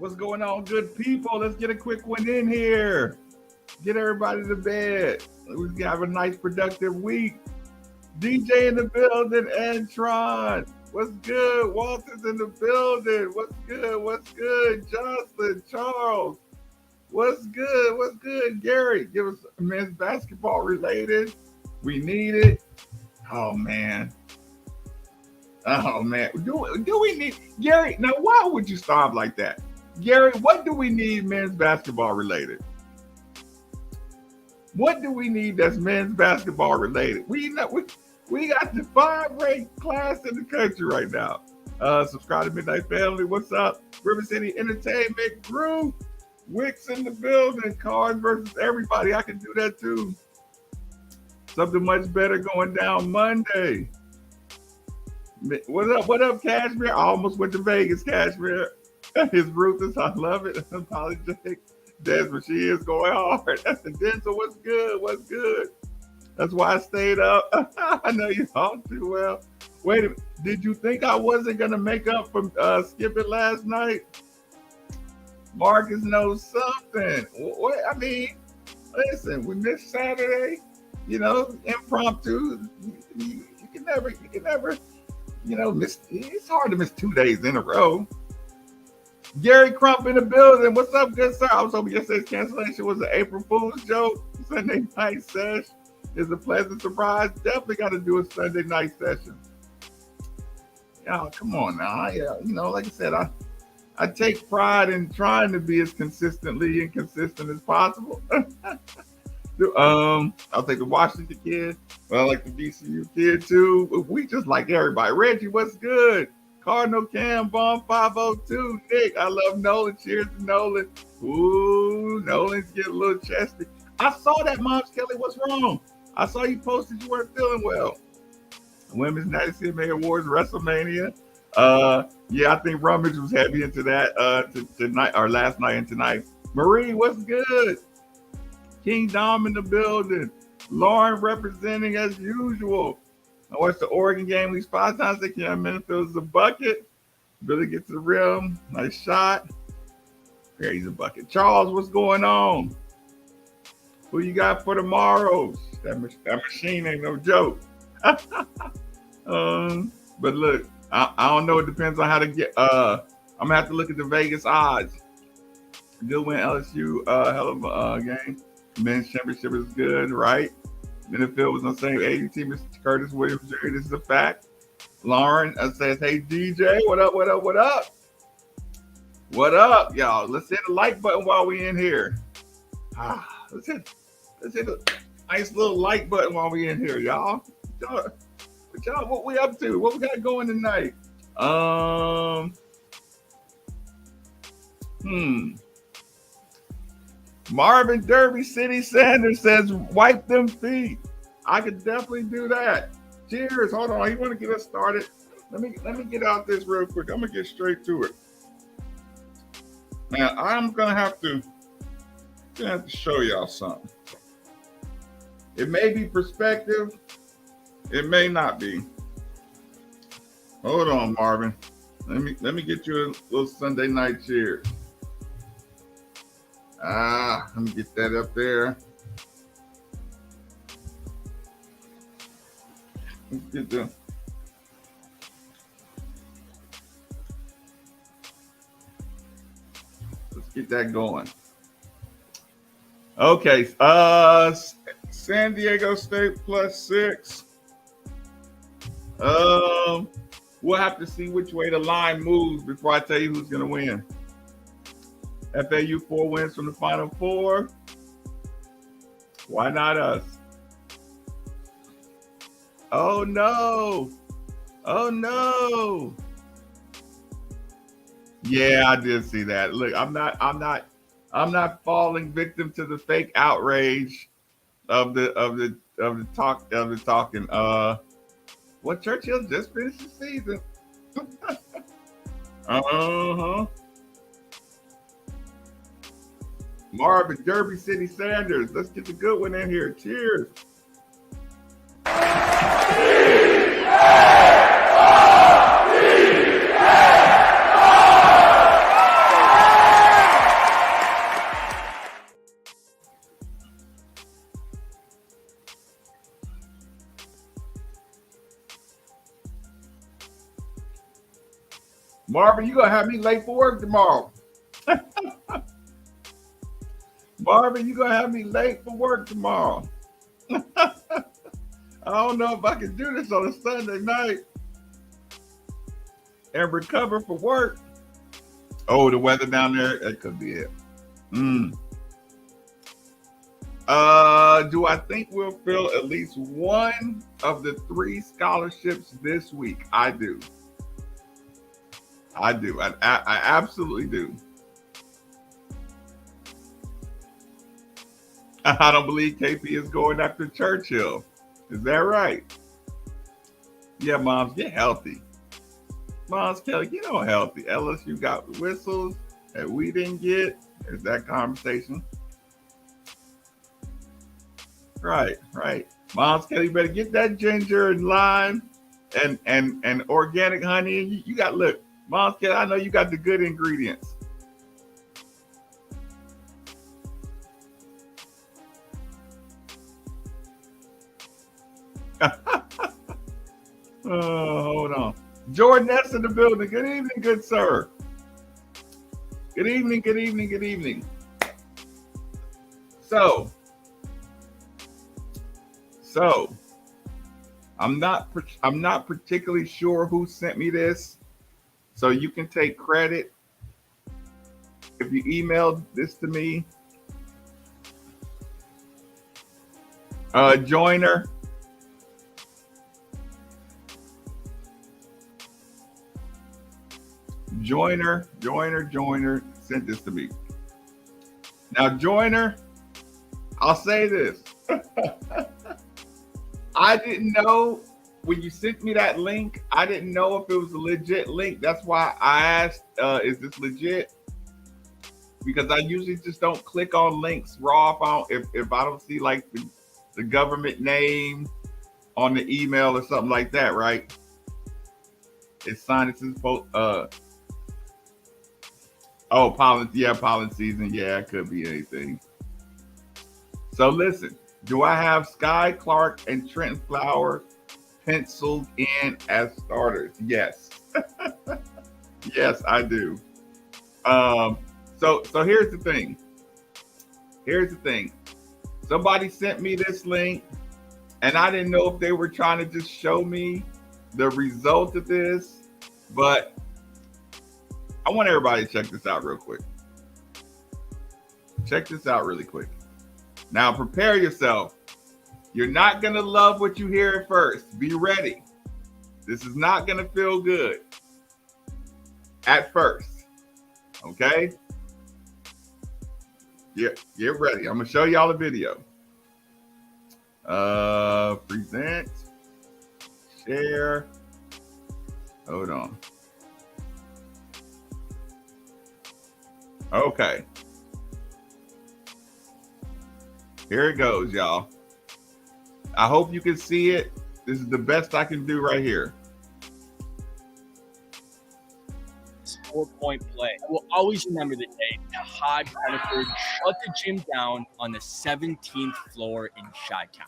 What's going on, good people? Let's get a quick one in here. Get everybody to bed. We have a nice, productive week. DJ in the building, Antron. What's good? Walter's in the building. What's good? What's good? Jocelyn, Charles. What's good? What's good? Gary, give us men's basketball related. We need it. Oh, man. Oh, man. Do we need, Gary, now why would you stop like that? Gary, what do we need men's basketball related? What do we need that's men's basketball related? We got the 5 ranked class in the country right now. Subscribe to Midnight Family. What's up? River City Entertainment Group. Wicks in the building. Cards versus everybody. I can do that too. Something much better going down Monday. What up? What up, Cashmere? I almost went to Vegas, Cashmere. His Ruthless, I love it. Apologetic. Desmond, she is going hard. Denzel, what's good? What's good? That's why I stayed up. I know you all too well. Wait a minute. Did you think I wasn't going to make up for skipping last night? Marcus knows something. What? I mean, listen, we missed Saturday. You know, impromptu. You can never, miss. It's hard to miss 2 days in a row. Gary Crump in the building. What's up, good sir? I was hoping yesterday's cancellation was an April Fool's joke. Sunday night sesh is a pleasant surprise. Definitely got to do a Sunday night session. Y'all, come on now. Like I said, I take pride in trying to be as consistently inconsistent as possible. I'll take the Washington kid. Well, I like the DCU kid too. We just like everybody. Reggie, what's good? Cardinal Cam Bomb 502. Nick, I love Nolan. Cheers to Nolan. Ooh, Nolan's getting a little chesty. I saw that, Moms Kelly. What's wrong? I saw you posted you weren't feeling well. Women's Night CMA Awards, WrestleMania. Yeah, I think Rummage was heavy into that tonight or last night and tonight. Marie, what's good? King Dom in the building. Lauren representing as usual. I watched the Oregon game at least 5 times. They can't minute fills a bucket. Billy gets the rim. Nice shot. There he's a bucket. Charles, what's going on? Who you got for tomorrows? That machine ain't no joke. But look, I don't know. It depends on how to get. I'm gonna have to look at the Vegas odds. Good win, LSU. Hell of a game. Men's championship is good, right? Minnefield was on the same AU team as Curtis Williams Jr. This is a fact. Lauren says, hey, DJ, what up, what up, what up? What up, y'all? Let's hit the like button while we in here. Let's hit a nice little like button while we in here, y'all. What we up to? What we got going tonight? Marvin Derby City Sanders says, wipe them feet. I could definitely do that. Cheers. Hold on. You want to get us started? Let me get out this real quick. I'm going to get straight to it. Now, I'm going to have to show y'all something. It may be perspective. It may not be. Hold on, Marvin. Let me get you a little Sunday night cheers. Let me get that up there. Let's get that going. Okay. San Diego State +6. We'll have to see which way the line moves before I tell you who's going to win. FAU 4 wins from the Final Four. Why not us? Oh no. Oh no. Yeah, I did see that. Look, I'm not falling victim to the fake outrage of the talking. What Churchill just finished the season. Marvin Derby City Sanders. Let's get the good one in here. Cheers. Marvin, you gonna have me late for work tomorrow. Marvin, you gonna have me late for work tomorrow. I don't know if I can do this on a Sunday night and recover for work. Oh, the weather down there, that could be it. Do I think we'll fill at least one of the 3 scholarships this week? I do. I absolutely do. I don't believe KP is going after Churchill. Is that right? Yeah, Moms, get healthy. Moms, Kelly, get on healthy. Ellis, you got whistles that we didn't get. There's that conversation. Right. Moms, Kelly, you better get that ginger and lime and organic honey. You got, look, Moms, Kelly, I know you got the good ingredients. Hold on. Jordan S in the building. Good evening, good sir. Good evening. So I'm not particularly sure who sent me this, so you can take credit if you emailed this to me. Joiner. Joiner sent this to me. Now, Joiner, I'll say this. I didn't know when you sent me that link, I didn't know if it was a legit link. That's why I asked, is this legit? Because I usually just don't click on links raw if I don't see like the government name on the email or something like that, right? It's signed, it's supposed, pollen season. Yeah, it could be anything. So listen, do I have Sky Clark and Trenton Flowers penciled in as starters? Yes. Yes, I do. So here's the thing. Somebody sent me this link, and I didn't know if they were trying to just show me the result of this, but I want everybody to check this out real quick. Check this out really quick. Now, prepare yourself. You're not going to love what you hear at first. Be ready. This is not going to feel good at first. Okay? Yeah, get ready. I'm going to show y'all a video. Present. Share. Hold on. Okay. Here it goes, y'all. I hope you can see it. This is the best I can do right here. 4-point play. I will always remember the day Tahad Pettiford shut the gym down on the 17th floor in Chi-Town.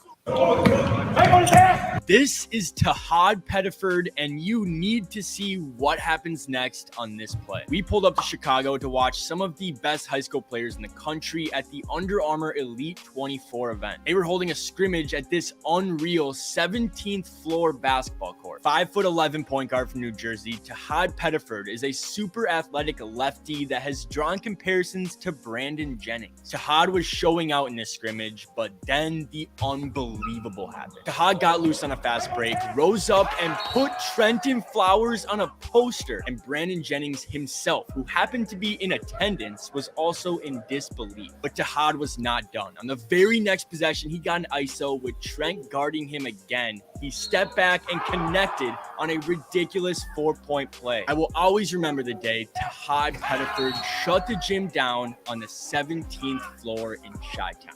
This is Tahad Pettiford, and you need to see what happens next on this play. We pulled up to Chicago to watch some of the best high school players in the country at the Under Armour Elite 24 event. They were holding a scrimmage at this unreal 17th floor basketball court. 5'11" point guard from New Jersey, Tahad Pettiford is a super athletic lefty that has drawn comparisons to Brandon Jennings. Tahad was showing out in this scrimmage, but then the unbelievable happened. Tahad got loose on a fast break, rose up and put Trenton Flowers on a poster, and Brandon Jennings himself, who happened to be in attendance, was also in disbelief. But Tahad was not done. On the very next possession, he got an ISO with Trent guarding him again. He stepped back and connected on a ridiculous 4-point play. I will always remember the day Tahad Pettiford shut the gym down on the 17th floor in Chi-Town.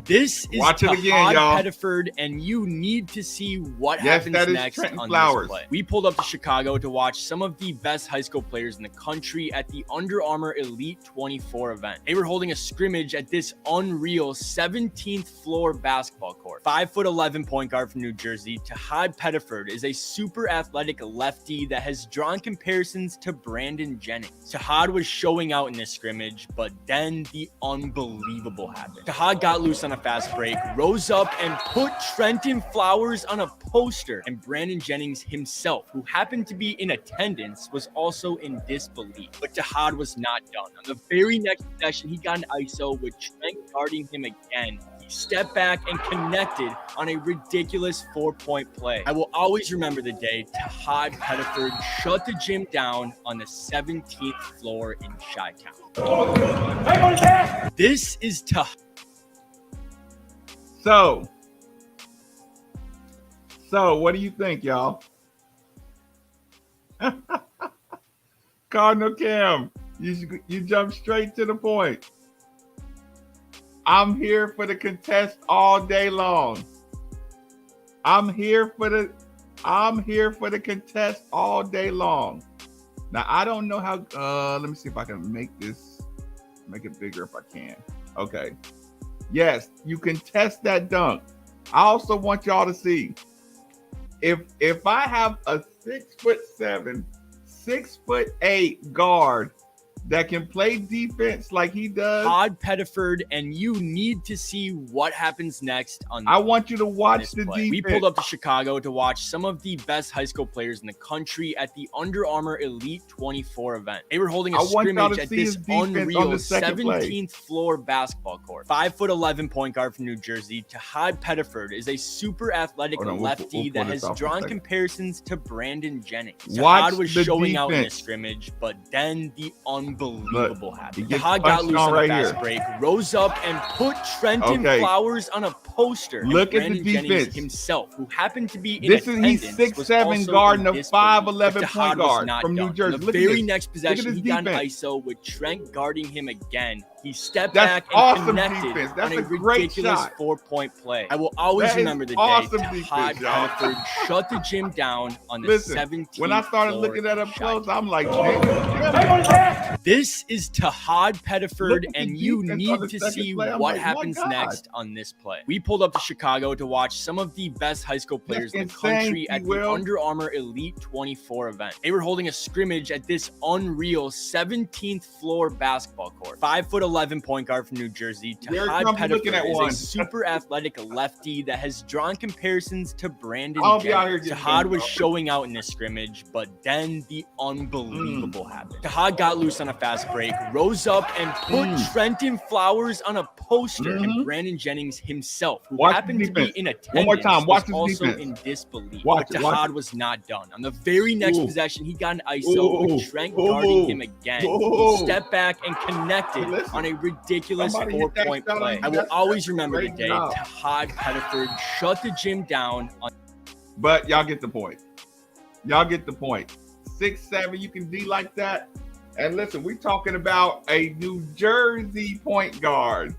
This is Watch it again, Tahad y'all. Pettiford, and you need to see what Yes, happens that is next Trenton on Flowers. this play. We pulled up to Chicago to watch some of the best high school players in the country at the Under Armour Elite 24 event. They were holding a scrimmage at this unreal 17th floor basketball court. 5'11" point guard from New Jersey, Tahad Pettiford is a super athletic lefty that has drawn comparisons to Brandon Jennings. Tahad was showing out in this scrimmage, but then the unbelievable happened. Tahad got loose on a fast break, rose up and put Trenton Flowers on a poster, and Brandon Jennings himself, who happened to be in attendance, was also in disbelief. But Tahad was not done. On the very next possession, he got an ISO with Trent guarding him again. He stepped back and connected on a ridiculous 4-point play. I will always remember the day Tahad Pettiford shut the gym down on the 17th floor in Chi-Town. This is Tahad. So what do you think, y'all? Cardinal Cam, you jump straight to the point. I'm here for the contest all day long. I'm here for the contest all day long. Now I don't know how. Let me see if I can make it bigger if I can. Okay. Yes, you can test that dunk. I also want y'all to see if I have a 6'7", 6'8" guard that can play defense like he does. Tahad Pettiford, and you need to see what happens next on I want you to watch the play. defense. We pulled up to Chicago to watch some of the best high school players in the country at the Under Armour Elite 24 event. They were holding a scrimmage at this unreal 17th floor basketball court. 5'11" point guard from New Jersey, Tahad Pettiford is a super athletic lefty that has drawn comparisons to Brandon Jennings. Tahad was showing out in this scrimmage, but then the unbelievable happened. Tahad got loose on a fast break, rose up and put Trenton Flowers on a poster. Look at Brandon the defense Jennings himself, who happened to be in he's 6'7" guarding a 5'11" point guard from New Jersey. The very next possession, he got an ISO with Trent guarding him again. He stepped That's back and awesome connected defense. That's on a a great ridiculous shot. 4-point play. I will always That is remember the day awesome Tahad defense, y'all. Pettiford shut the gym down on the 17th when I started floor looking at in up close, Chi-Town. I'm like, damn. This is Tahad Pettiford, Look at the and you defense need on the to second see play. I'm what like, my happens God. next on this play. We pulled up to Chicago to watch some of the best high school players in the country at the Under Armour Elite 24 event. They were holding a scrimmage at this unreal 17th floor basketball court. 5'11" point guard from New Jersey, Tahad Pettiford is a super athletic lefty that has drawn comparisons to Brandon Jennings. Tahad was showing out in this scrimmage, but then the unbelievable happened. Tahad got loose on a fast break, rose up and put Trenton Flowers on a poster, and Brandon Jennings himself, who happened to be in attendance, One more time. Watch was his also defense. in disbelief. Watch But it, watch Tahad it. was not done. On the very next possession, he got an ISO with Trent guarding him again. He stepped back and connected on a ridiculous 4-point play. I will always remember the day Tahad Pettiford shut the gym down on. But y'all get the point. Y'all get the point. 6'7", you can D like that. And listen, we're talking about a New Jersey point guard,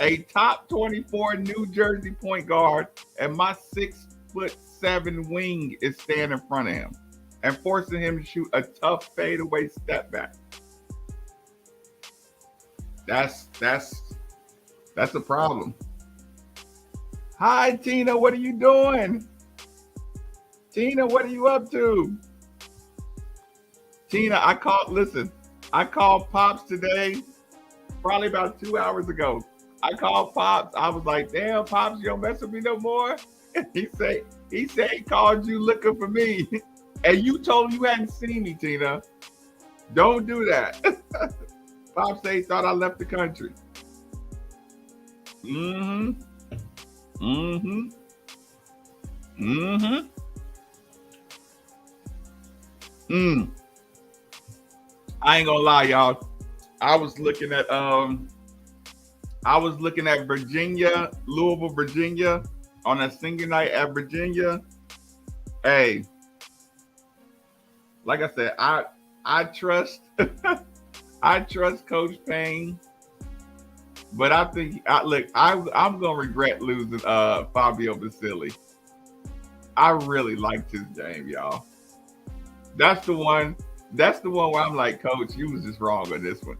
a top 24 New Jersey point guard, and my 6'7" wing is standing in front of him and forcing him to shoot a tough fadeaway step back. That's a problem. Hi, Tina. What are you doing? Tina, what are you up to? Tina, I called Pops today, probably about 2 hours ago. I called Pops. I was like, damn, Pops, you don't mess with me no more? He said he called you looking for me. And you told him you hadn't seen me, Tina. Don't do that. Pops said he thought I left the country. I ain't gonna lie, y'all. I was looking at Virginia, Louisville, Virginia, on a senior night at Virginia. Hey, like I said, I trust I trust Coach Payne. But I think I'm gonna regret losing Fabio Basili. I really liked his game, y'all. That's the one. That's the one where I'm like, Coach, you was just wrong on this one.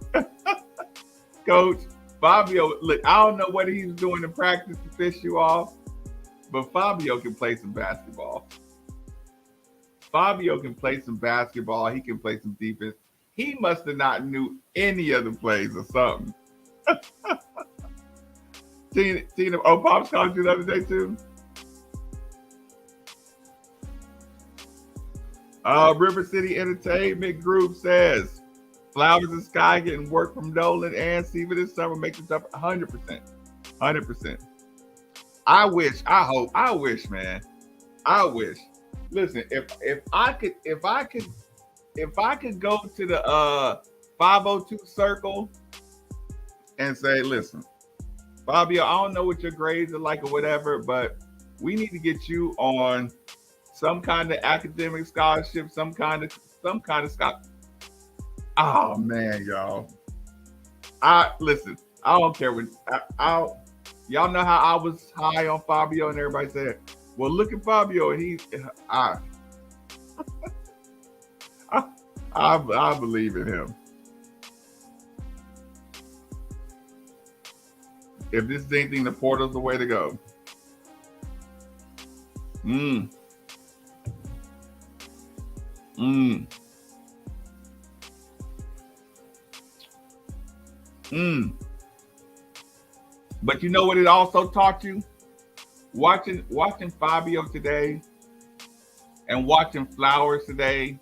Coach, Fabio, look, I don't know what he was doing in practice to piss you off, but Fabio can play some basketball. Fabio can play some basketball. He can play some defense. He must have not knew any of the plays or something. Tina, oh, Pops called you the other day too. River City Entertainment Group says Flowers and Sky getting work from Nolan and Steven this summer makes it up 100%. 100%. I wish, I hope, I wish, man. I wish. Listen, if I could go to the 502 circle and say, listen, Fabio, I don't know what your grades are like or whatever, but we need to get you on some kind of academic scholarship, some kind of scholarship. Oh man, y'all. I listen. I don't care what. Y'all know how I was high on Fabio, and everybody said, "Well, look at Fabio, and he's." I believe in him. If this is anything, the portal's the way to go. Mm. Mm. Mm. But you know what it also taught you? Watching Fabio today and watching Flowers today.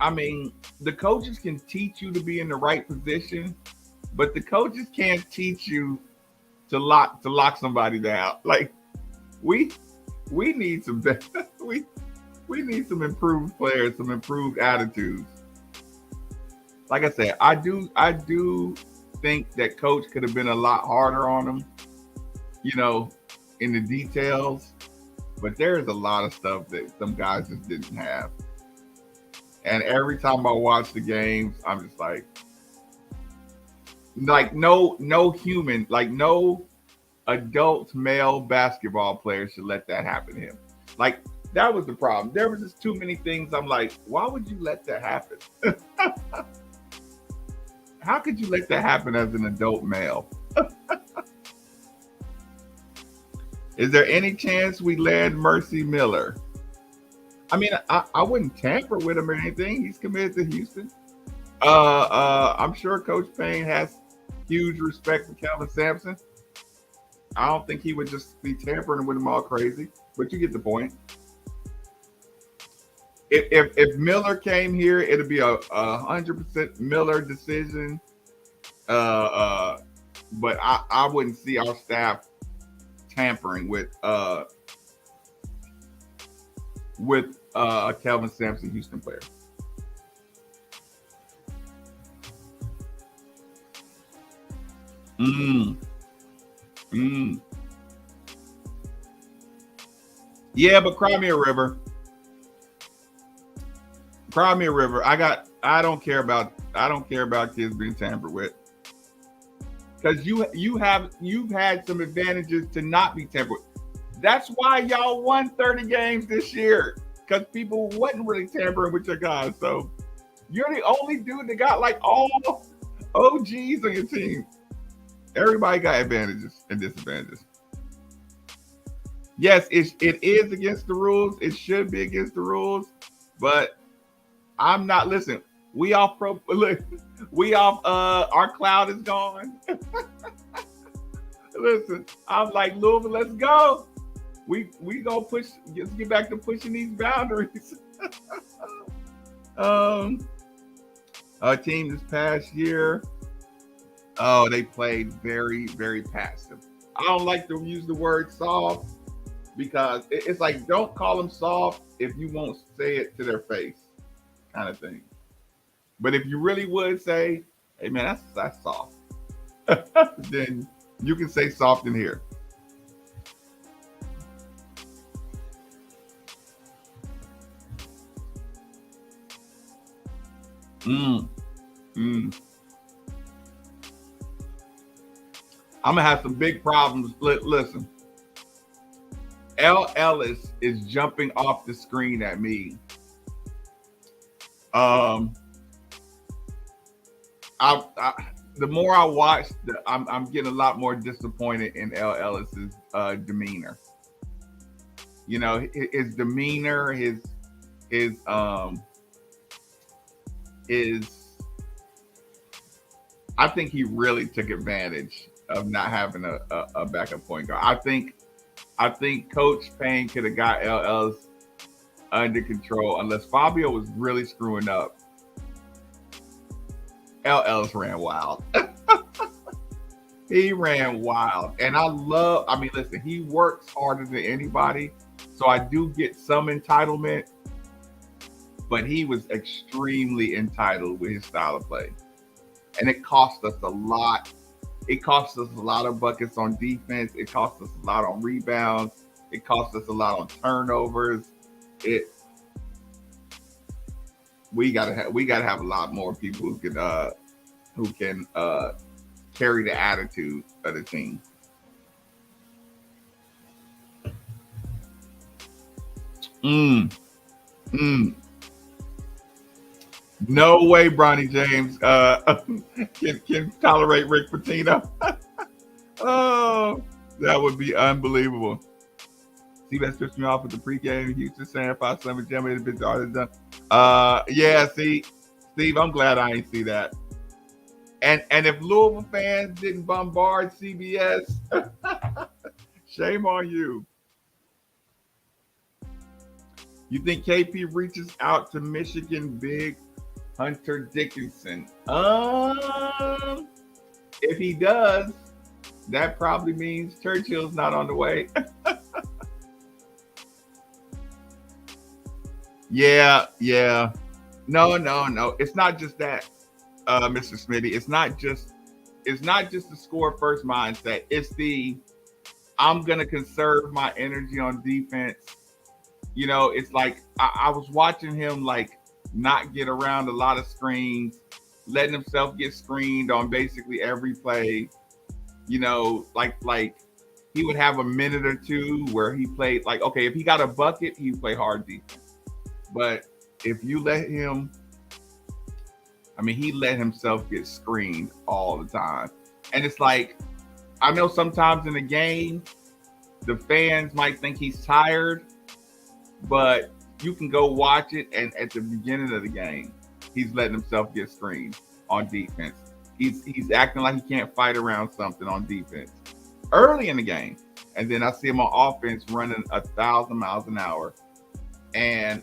I mean, the coaches can teach you to be in the right position, but the coaches can't teach you to lock somebody down. Like we need some we need some improved players, some improved attitudes. Like I said, I do think that coach could have been a lot harder on them, in the details. But there's a lot of stuff that some guys just didn't have. And every time I watch the games, I'm just like no human, like no adult male basketball player should let that happen to him. Like that was the problem. There was just too many things. I'm like, why would you let that happen? How could you let that happen as an adult male? Is there any chance we land Mercy Miller? I mean, I wouldn't tamper with him or anything. He's committed to Houston. I'm sure Coach Payne has huge respect for Kelvin Sampson. I don't think he would just be tampering with him all crazy, but you get the point. If Miller came here, it'd be a 100% Miller decision. But I wouldn't see our staff tampering with Kelvin Sampson, Houston player. Yeah, but cry me a river. Cry me a river. I don't care about kids being tampered with. Because you've had some advantages to not be tampered with. That's why y'all won 30 games this year. Because people wasn't really tampering with your guys. So you're the only dude that got like all OGs on your team. Everybody got advantages and disadvantages. Yes, it is against the rules. It should be against the rules. But I'm not, listen, we off our cloud is gone. Listen, I'm like, Louisville, let's go. We gonna push, let's get back to pushing these boundaries. Our team this past year, they played very, very passive. I don't like to use the word soft because it's like, don't call them soft if you won't say it to their face, kind of thing. But if you really would say, hey man, that's soft, then you can say soft in here. I'm gonna have some big problems. Listen, Ellis is jumping off the screen at me. Um, the more I watch, I'm getting a lot more disappointed in Ellis's demeanor. You know, his demeanor, his is. I think he really took advantage of not having a backup point guard. I think Coach Payne could have got Ellis under control unless Fabio was really screwing up. Ellis ran wild. He ran wild. And I mean, listen, he works harder than anybody. So I do get some entitlement, but he was extremely entitled with his style of play. And it cost us a lot. It cost us a lot of buckets on defense. It cost us a lot on rebounds. It cost us a lot on turnovers. We gotta have a lot more people who can carry the attitude of the team. No way, Bronny James can tolerate Rick Pitino. Oh, that would be unbelievable. See, that pissed me off with the pregame. Houston saying 5-7 Jimmy the big done. Yeah, see, Steve, I'm glad I ain't see that. And if Louisville fans didn't bombard CBS, shame on you. You think KP reaches out to Michigan big Hunter Dickinson? If he does, that probably means Churchill's not on the way. Yeah. No. It's not just that, Mr. Smitty. It's not just the score first mindset. It's the I'm gonna conserve my energy on defense. You know, it's like I was watching him like not get around a lot of screens, letting himself get screened on basically every play. You know, like he would have a minute or two where he played like, okay, if he got a bucket, he play hard defense. But if you let him, I mean, he let himself get screened all the time. And it's like, I know sometimes in the game, the fans might think he's tired, but you can go watch it. And at the beginning of the game, he's letting himself get screened on defense. He's acting like he can't fight around something on defense early in the game. And then I see him on offense running 1,000 miles an hour. And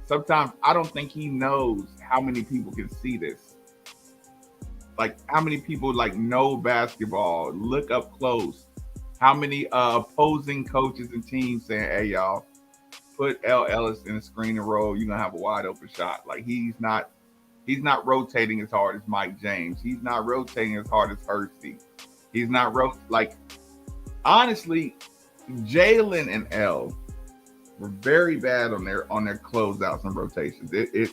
sometimes I don't think he knows how many people can see this. Like how many people like know basketball, look up close. How many opposing coaches and teams saying, hey, y'all, put Ellis in a screen and roll. You're going to have a wide open shot. Like he's not rotating as hard as Mike James. He's not rotating as hard as Hersey. He's not like, honestly, Jalen and L were very bad on their closeouts and rotations. It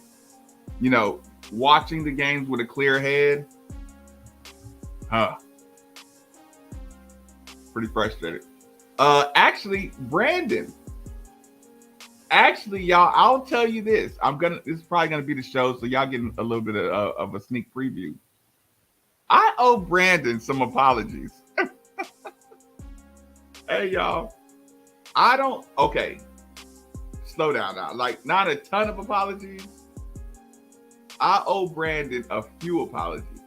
you know, watching the games with a clear head, pretty frustrated. Actually, Brandon. Actually, y'all, I'll tell you this. This is probably gonna be the show, so y'all getting a little bit of a sneak preview. I owe Brandon some apologies. Hey, y'all. Okay. Slow down now. Like, not a ton of apologies. I owe Brandon a few apologies.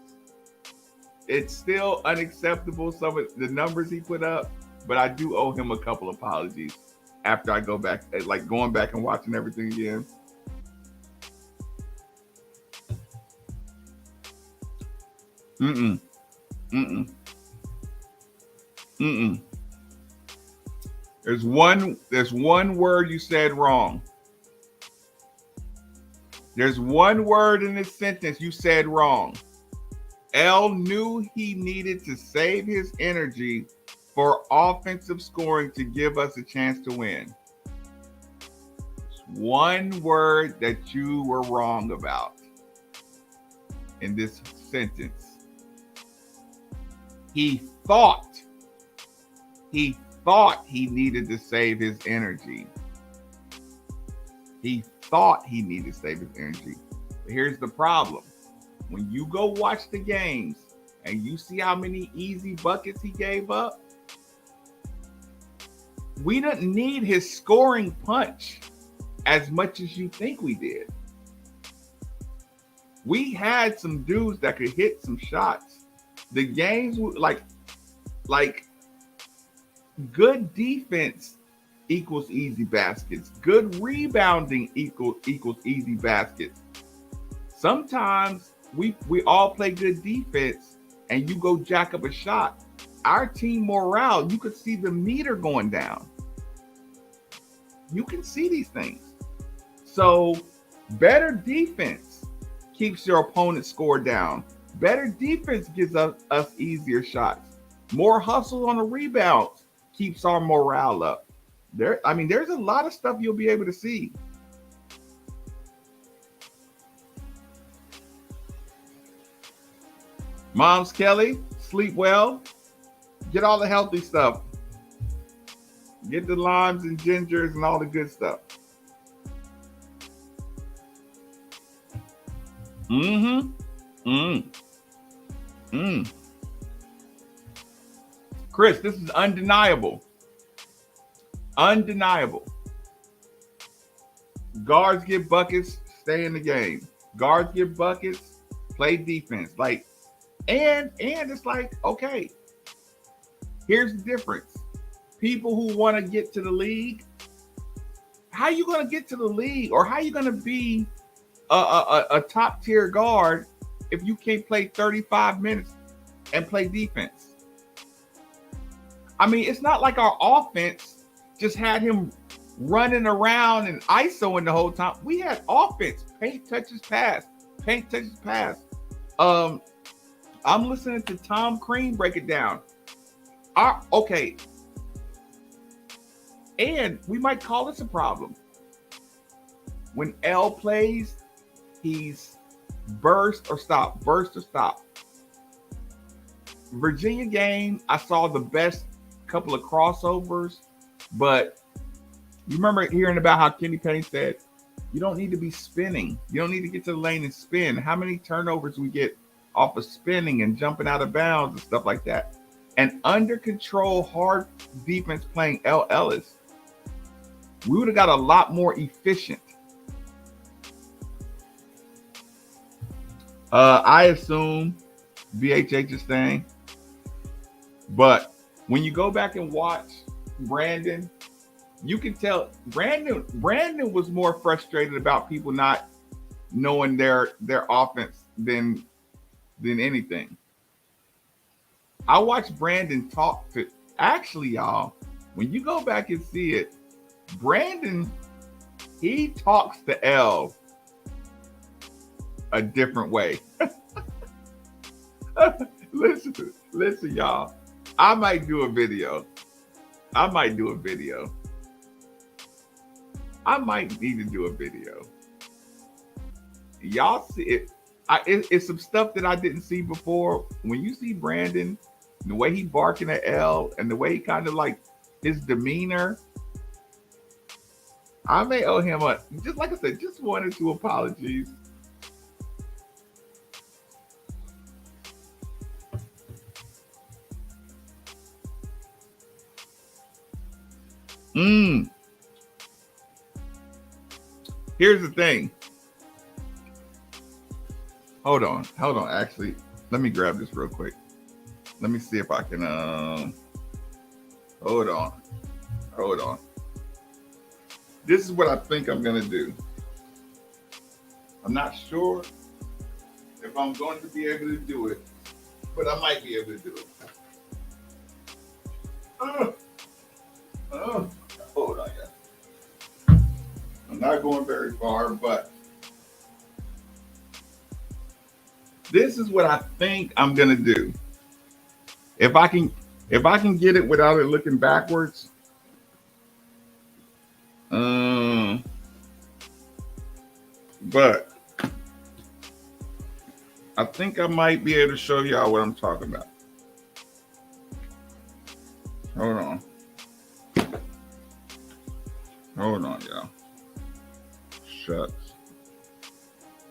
It's still unacceptable, some of the numbers he put up, but I do owe him a couple apologies after I go back, like going back and watching everything again. There's one word you said wrong. There's one word in this sentence you said wrong. L knew he needed to save his energy for offensive scoring to give us a chance to win. It's one word that you were wrong about in this sentence. He thought he thought he needed to save his energy. He thought he needed to save his energy. But here's the problem. When you go watch the games and you see how many easy buckets he gave up, we didn't need his scoring punch as much as you think we did. We had some dudes that could hit some shots. The games like good defense equals easy baskets. Good rebounding equals easy baskets. Sometimes we all play good defense and you go jack up a shot. Our team morale, you could see the meter going down. You can see these things. So better defense keeps your opponent's score down. Better defense gives us easier shots. More hustle on the rebounds keeps our morale up. There's a lot of stuff you'll be able to see. Moms Kelly, sleep well. Get all the healthy stuff. Get the limes and gingers and all the good stuff. Chris, this is undeniable. Undeniable. Guards get buckets, stay in the game. Guards get buckets, play defense. And it's like, okay, here's the difference. People who want to get to the league, how are you going to get to the league, or how are you going to be a top tier guard if you can't play 35 minutes and play defense? I mean, it's not like our offense just had him running around and ISOing the whole time. We had offense, paint touches pass, paint touches pass. I'm listening to Tom Crean break it down. Okay. And we might call this a problem. When L plays, he's burst or stop. Virginia game, I saw the best couple of crossovers, but you remember hearing about how Kenny Payne said, you don't need to be spinning. You don't need to get to the lane and spin. How many turnovers we get off of spinning and jumping out of bounds and stuff like that. And under control, hard defense playing Ellis, we would have got a lot more efficient. I assume BHH is staying. But when you go back and watch Brandon, you can tell Brandon was more frustrated about people not knowing their offense than anything. I watched Brandon talk to, actually, y'all, when you go back and see it, Brandon, he talks to L a different way. Listen, y'all. I might do a video. I might need to do a video. Y'all see it. It's some stuff that I didn't see before. When you see Brandon, the way he barking at L and the way he kind of like his demeanor, I may owe him just like I said, just one or two apologies. Here's the thing. Hold on. Actually, let me grab this real quick. Let me see if I can. Hold on. This is what I think I'm gonna do. I'm not sure if I'm going to be able to do it, but I might be able to do it. Hold on, yeah. I'm not going very far, but this is what I think I'm gonna do. If I can get it without it looking backwards. But I think I might be able to show y'all what I'm talking about. Hold on. Hold on, y'all. Shucks.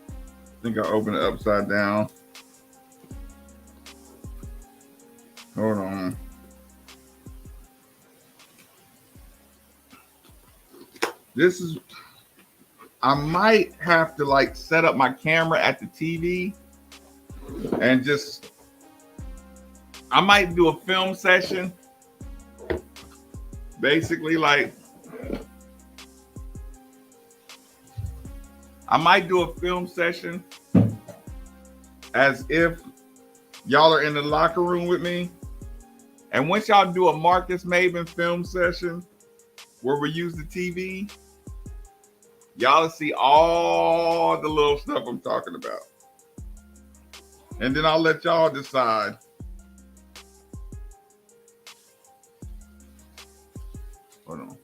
I think I opened it upside down. Hold on. This is, I might have to like set up my camera at the TV and just, I might do a film session. Basically, like, I might do a film session as if y'all are in the locker room with me. And once y'all do a Marcus Maven film session where we use the TV, y'all will see all the little stuff I'm talking about. And then I'll let y'all decide. Hold on.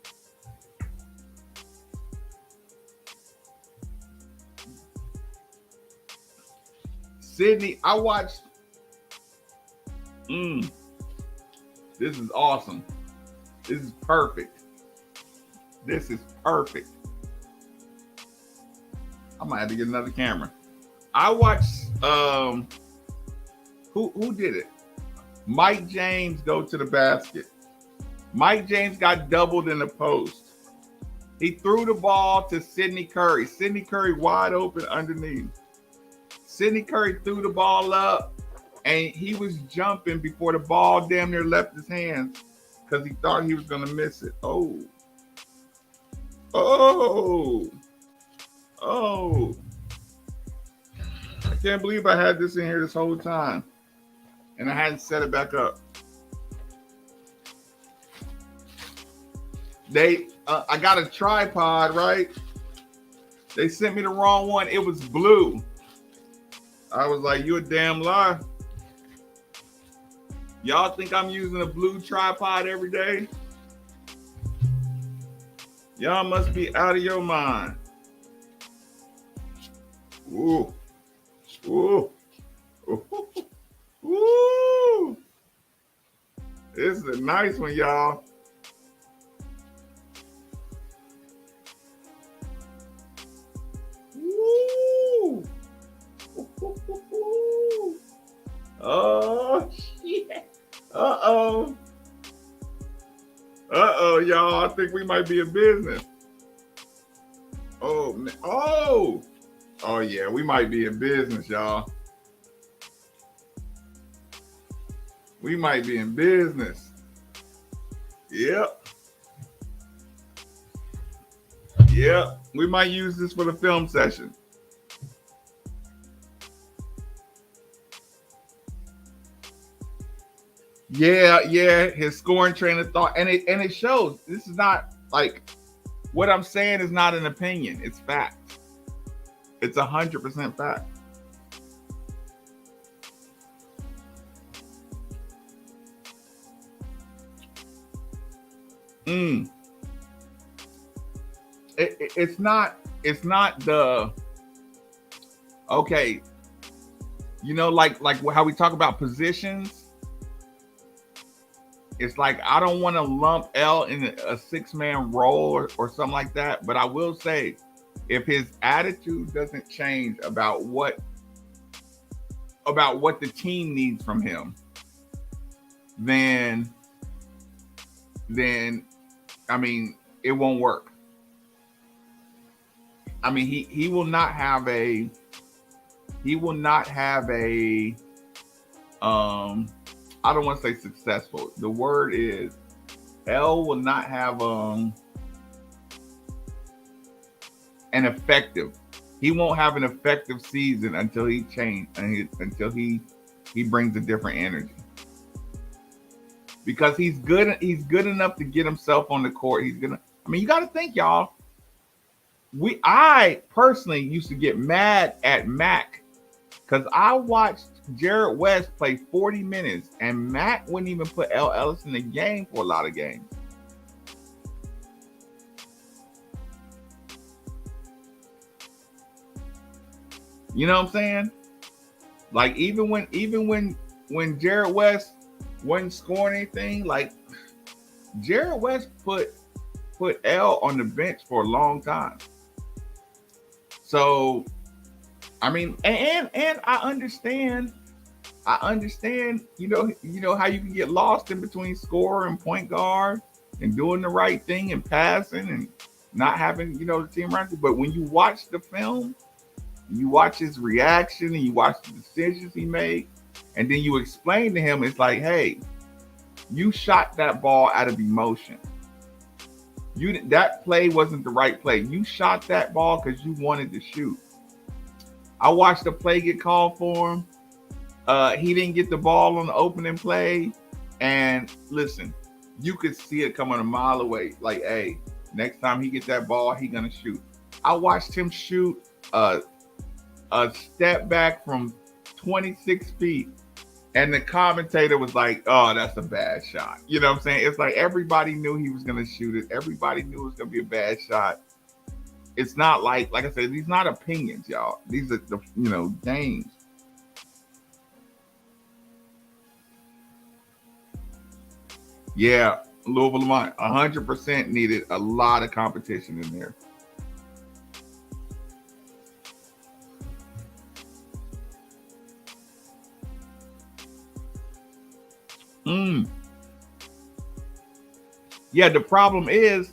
Sydney, I watched. This is awesome. This is perfect. This is perfect. I might have to get another camera. I watched. Who did it? Mike James go to the basket. Mike James got doubled in the post. He threw the ball to Sidney Curry. Sidney Curry wide open underneath. Sidney Curry threw the ball up, and he was jumping before the ball damn near left his hands because he thought he was going to miss it. Oh. I can't believe I had this in here this whole time, and I hadn't set it back up. I got a tripod, right? They sent me the wrong one. It was blue. I was like, you a damn lie. Y'all think I'm using a blue tripod every day? Y'all must be out of your mind. Ooh. Ooh. Ooh. Ooh. This is a nice one, y'all. Ooh. Oh, shit. Uh-oh, y'all. I think we might be in business. Oh, man. Oh, yeah. We might be in business, y'all. We might be in business. Yep. We might use this for the film session. Yeah, his scoring train of thought, and it shows. This is not like what I'm saying is not an opinion; it's fact. It's 100% fact. It's not the okay. You know, like how we talk about positions. It's like I don't want to lump L in a 6-man role or something like that. But I will say, if his attitude doesn't change about what the team needs from him, then I mean it won't work. I mean he will not have a I don't want to say successful. The word is L will not have an effective. He won't have an effective season until he until he brings a different energy. Because he's good enough to get himself on the court. I mean, you got to think, y'all. I personally used to get mad at Mac because I watched Jared West play 40 minutes and Mac wouldn't even put Ellis in the game for a lot of games. You know what I'm saying? Like even when Jared West wasn't scoring anything, like Jared West put L on the bench for a long time. So I mean, and I understand, you know how you can get lost in between scorer and point guard and doing the right thing and passing and not having, the team around you. But when you watch the film, you watch his reaction and you watch the decisions he made, and then you explain to him, it's like, hey, you shot that ball out of emotion. That play wasn't the right play. You shot that ball because you wanted to shoot. I watched the play get called for him. He didn't get the ball on the opening play. And listen, you could see it coming a mile away. Like, hey, next time he gets that ball, he gonna shoot. I watched him shoot a step back from 26 feet. And the commentator was like, oh, that's a bad shot. You know what I'm saying? It's like everybody knew he was going to shoot it. Everybody knew it was going to be a bad shot. It's not like I said, these not opinions, y'all. These are the, games. Yeah, Louisville Lamont, 100% needed a lot of competition in there. Yeah, the problem is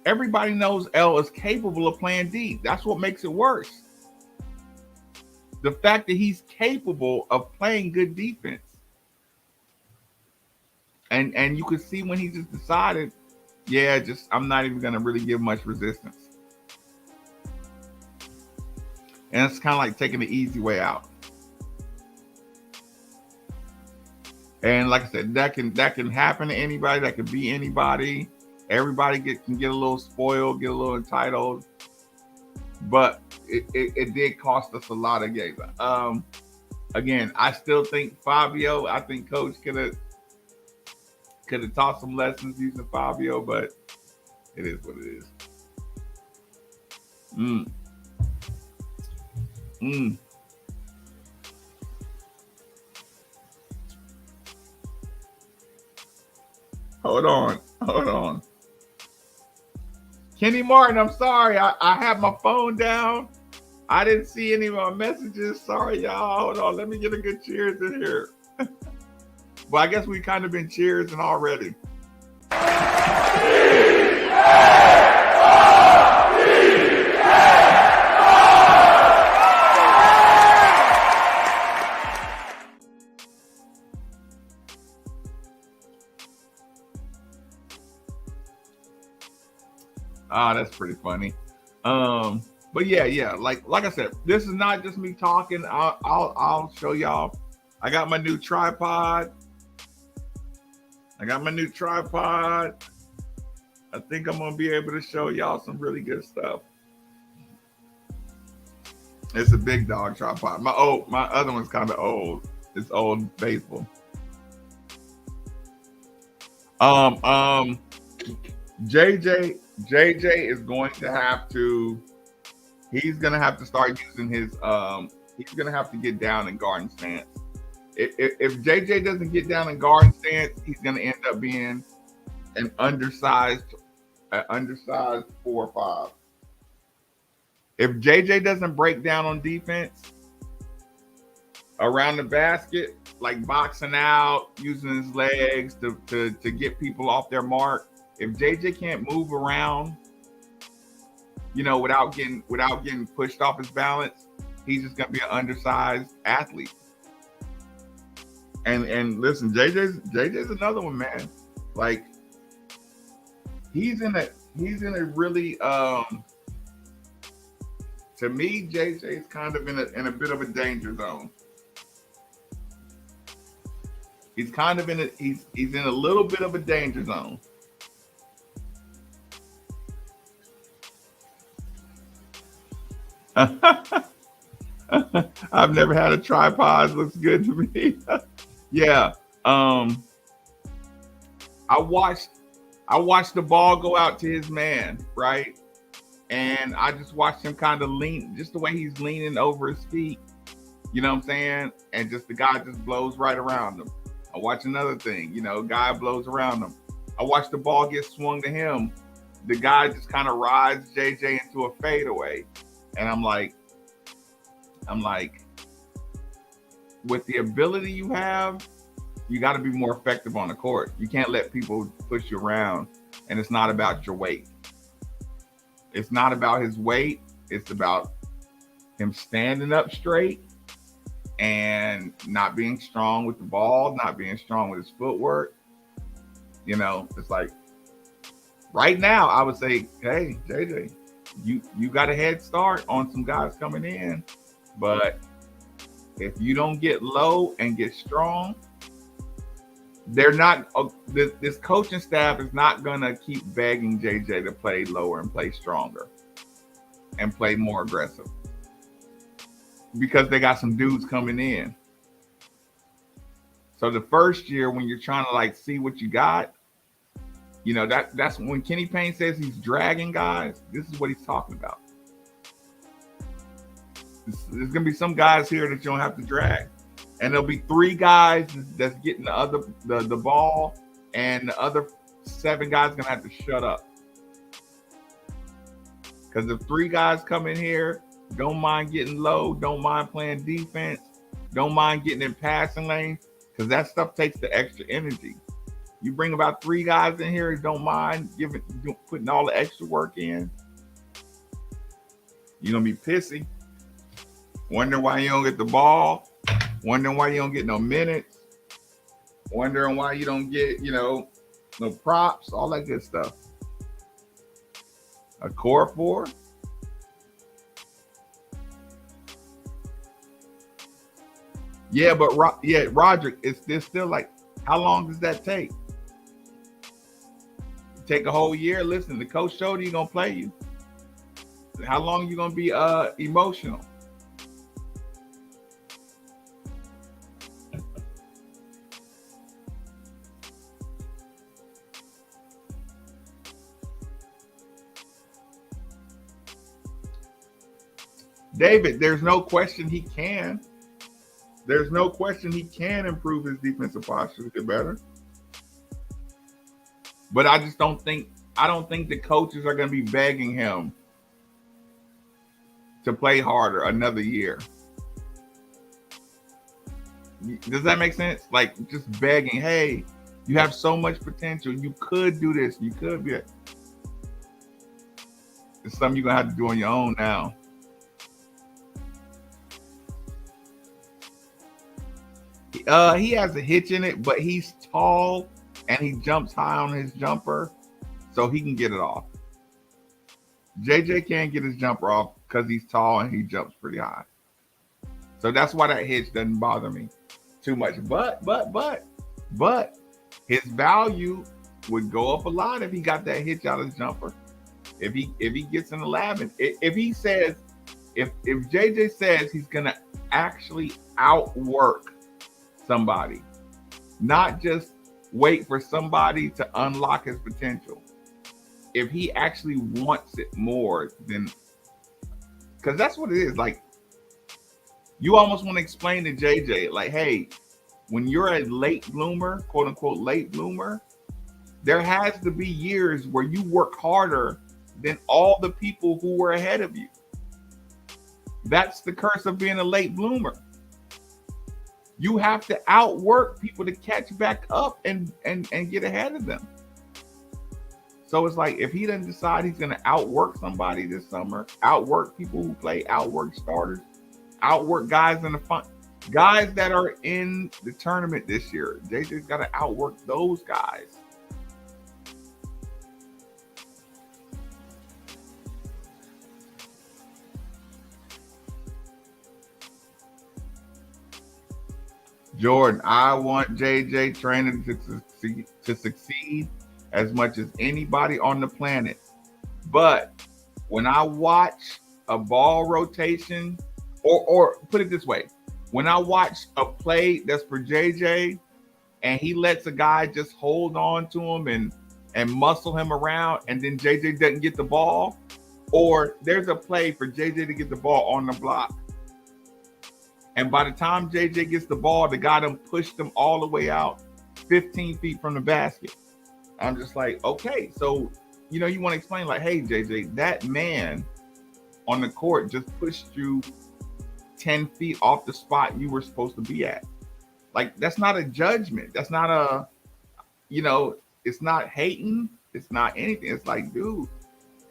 everybody knows L is capable of playing D. That's what makes it worse. The fact that he's capable of playing good defense. And you could see when he just decided, I'm not even going to really give much resistance. And it's kind of like taking the easy way out. And like I said, that can happen to anybody. That could be anybody. Everybody can get a little spoiled, get a little entitled. But it did cost us a lot of games. Again, I still think Fabio. I think Coach could have taught some lessons using Fabio, but it is what it is. Hold on. Kenny Martin, I'm sorry. I have my phone down. I didn't see any of my messages. Sorry, y'all. Hold on. Let me get a good cheers in here. Well, I guess we kind of been cheersing already. That's pretty funny. But yeah, like I said, this is not just me talking. I'll show y'all. I got my new tripod. I think I'm gonna be able to show y'all some really good stuff. It's a big dog tripod. My other one's kind of old. It's old and faithful. JJ is going to have to. He's gonna have to start using his. He's gonna have to get down in guard stance. If JJ doesn't get down in guard stance, he's gonna end up being an undersized 4 or 5. If JJ doesn't break down on defense around the basket, like boxing out, using his legs to get people off their mark, if JJ can't move around, without getting pushed off his balance, he's just gonna be an undersized athlete. And listen, JJ's another one, man. Like he's in a really to me, JJ's kind of in a bit of a danger zone. He's kind of he's in a little bit of a danger zone. I've never had a tripod. Looks good to me. Yeah. I watched the ball go out to his man, right? And I just watched him kind of lean, just the way he's leaning over his feet. You know what I'm saying? And just the guy just blows right around him. I watch another thing, guy blows around him. I watched the ball get swung to him. The guy just kind of rides JJ into a fadeaway. And I'm like, with the ability you have, you got to be more effective on the court. You can't let people push you around. And it's not about your weight. It's not about his weight. It's about him standing up straight and not being strong with the ball, not being strong with his footwork. You know, it's like right now, I would say, hey, JJ, you got a head start on some guys coming in. But if you don't get low and get strong, they're not. This coaching staff is not gonna keep begging JJ to play lower and play stronger and play more aggressive because they got some dudes coming in. So the first year when you're trying to like see what you got, you know, that's when Kenny Payne says he's dragging guys. This is what he's talking about. There's gonna be some guys here that you don't have to drag. And there'll be 3 guys that's getting the ball, and the other 7 guys gonna have to shut up. Because if 3 guys come in here, don't mind getting low, don't mind playing defense, don't mind getting in passing lanes, because that stuff takes the extra energy. You bring about 3 guys in here, don't mind putting all the extra work in. You're gonna be pissy, wondering why you don't get the ball. Wondering why you don't get no minutes. Wondering why you don't get, no props, all that good stuff. A core 4. Yeah, but Roderick, it's still like, how long does that take? Take a whole year? Listen, the coach showed you gonna play you. How long are you gonna be emotional? David, there's no question he can. There's no question he can improve his defensive posture to get better. But I don't think the coaches are going to be begging him to play harder another year. Does that make sense? Like just begging, hey, you have so much potential. You could do this. You could be. It's something you're going to have to do on your own now. He has a hitch in it, but he's tall and he jumps high on his jumper, so he can get it off. JJ can't get his jumper off because he's tall and he jumps pretty high. So that's why that hitch doesn't bother me too much. But his value would go up a lot if he got that hitch out of his jumper. If he gets in the lab and if JJ says he's gonna actually outwork somebody, not just wait for somebody to unlock his potential. If he actually wants it more, then because that's what it is. Like you almost want to explain to JJ, like, hey, when you're a late bloomer, quote unquote late bloomer, there has to be years where you work harder than all the people who were ahead of you. That's the curse of being a late bloomer. You have to outwork people to catch back up and get ahead of them. So it's like if he doesn't decide he's going to outwork somebody this summer, outwork people who play, outwork starters, outwork guys in the fun, guys that are in the tournament this year, JJ's got to outwork those guys. Jordan, I want JJ training to succeed as much as anybody on the planet. But when I watch a ball rotation, or put it this way, when I watch a play that's for JJ and he lets a guy just hold on to him and muscle him around and then JJ doesn't get the ball, or there's a play for JJ to get the ball on the block, and by the time JJ gets the ball, the guy done pushed him all the way out 15 feet from the basket. I'm just like, okay, so you want to explain like, hey, JJ, that man on the court just pushed you 10 feet off the spot you were supposed to be at. Like, that's not a judgment. That's not a, it's not hating. It's not anything. It's like, dude,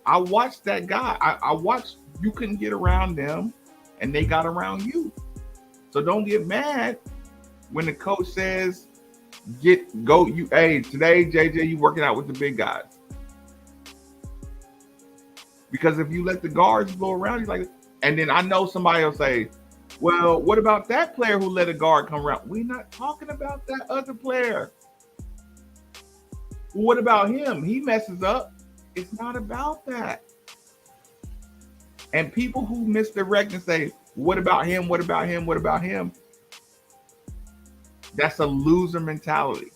I watched that guy. I watched you couldn't get around them and they got around you. So don't get mad when the coach says, hey, today, JJ, you working out with the big guys. Because if you let the guards blow around you like, and then I know somebody will say, well, what about that player who let a guard come around? We're not talking about that other player. Well, what about him? He messes up. It's not about that. And people who misdirect and say, what about him? What about him? What about him? That's a loser mentality.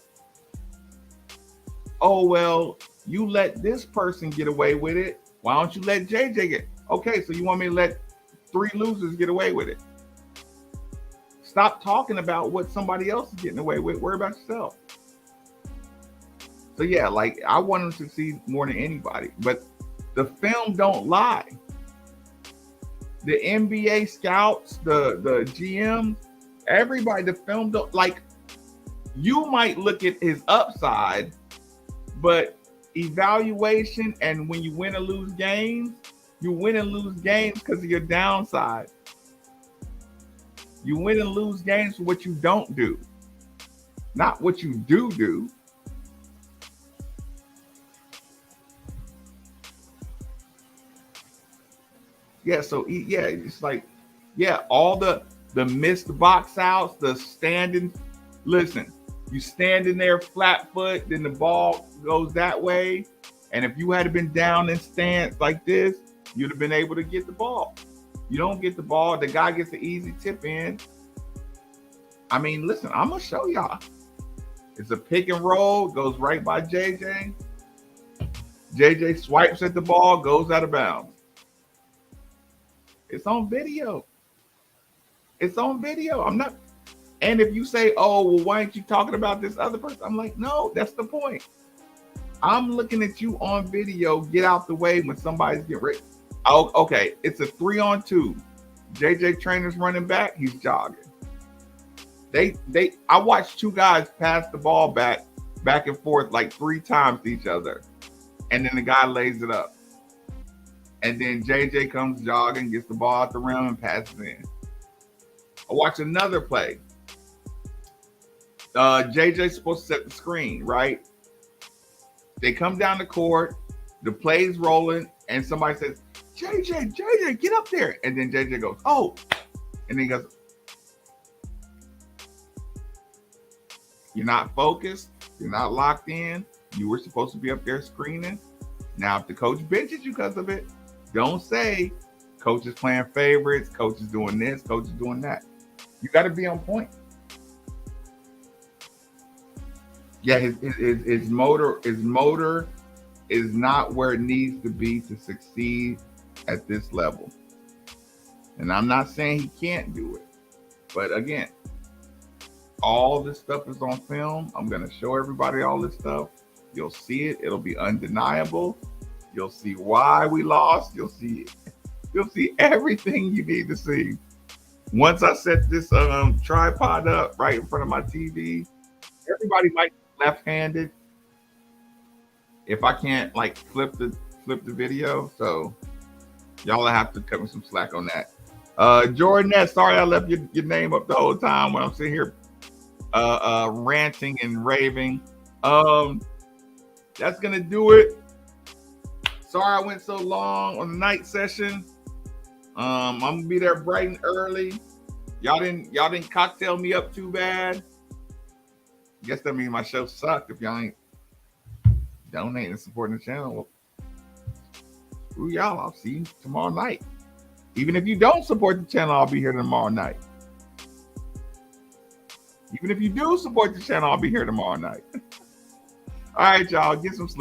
Oh, well, you let this person get away with it. Why don't you let JJ get? Okay, so you want me to let 3 losers get away with it? Stop talking about what somebody else is getting away with. Worry about yourself. So yeah, like I want him to succeed more than anybody. But the film don't lie. The NBA scouts, the GM, everybody, the film don't like. You might look at his upside, but evaluation and when you win and lose games, you win and lose games because of your downside. You win and lose games for what you don't do, not what you do. Yeah, so yeah, it's like, yeah, all the missed box outs, the standing. Listen, you standing there flat foot, then the ball goes that way, and if you had been down in stance like this, you'd have been able to get the ball. You don't get the ball, the guy gets an easy tip in. I mean, listen, I'm gonna show y'all. It's a pick and roll, goes right by JJ. JJ swipes at the ball, goes out of bounds. It's on video. It's on video. I'm not. And if you say, oh, well, why aren't you talking about this other person? I'm like, no, that's the point. I'm looking at you on video. Get out the way when somebody's getting ready. Oh, okay. It's a 3-on-2. JJ Trainer's running back. He's jogging. I watched 2 guys pass the ball back and forth like 3 times to each other. And then the guy lays it up. And then JJ comes jogging, gets the ball out the rim and passes in. I watched another play. JJ's supposed to set the screen, right? They come down the court, the play's rolling, and somebody says, JJ, get up there. And then JJ goes, oh. And then he goes, you're not focused. You're not locked in. You were supposed to be up there screening. Now, if the coach benches you because of it, don't say coach is playing favorites, coach is doing this, coach is doing that. You got to be on point. Yeah, his motor is not where it needs to be to succeed at this level. And I'm not saying he can't do it. But again, all this stuff is on film. I'm going to show everybody all this stuff. You'll see it. It'll be undeniable. You'll see why we lost. You'll see everything you need to see. Once I set this tripod up right in front of my TV, everybody might be left-handed. If I can't like flip the video, so y'all will have to cut me some slack on that. Jordanette, sorry I left your name up the whole time when I'm sitting here ranting and raving. That's gonna do it. Sorry I went so long on the night session. I'm gonna be there bright and early. Y'all didn't cocktail me up too bad. Guess that means my show sucked if y'all ain't donating and supporting the channel. Well, screw y'all. I'll see you tomorrow night. Even if you don't support the channel, I'll be here tomorrow night. Even if you do support the channel, I'll be here tomorrow night. All right, y'all, get some sleep.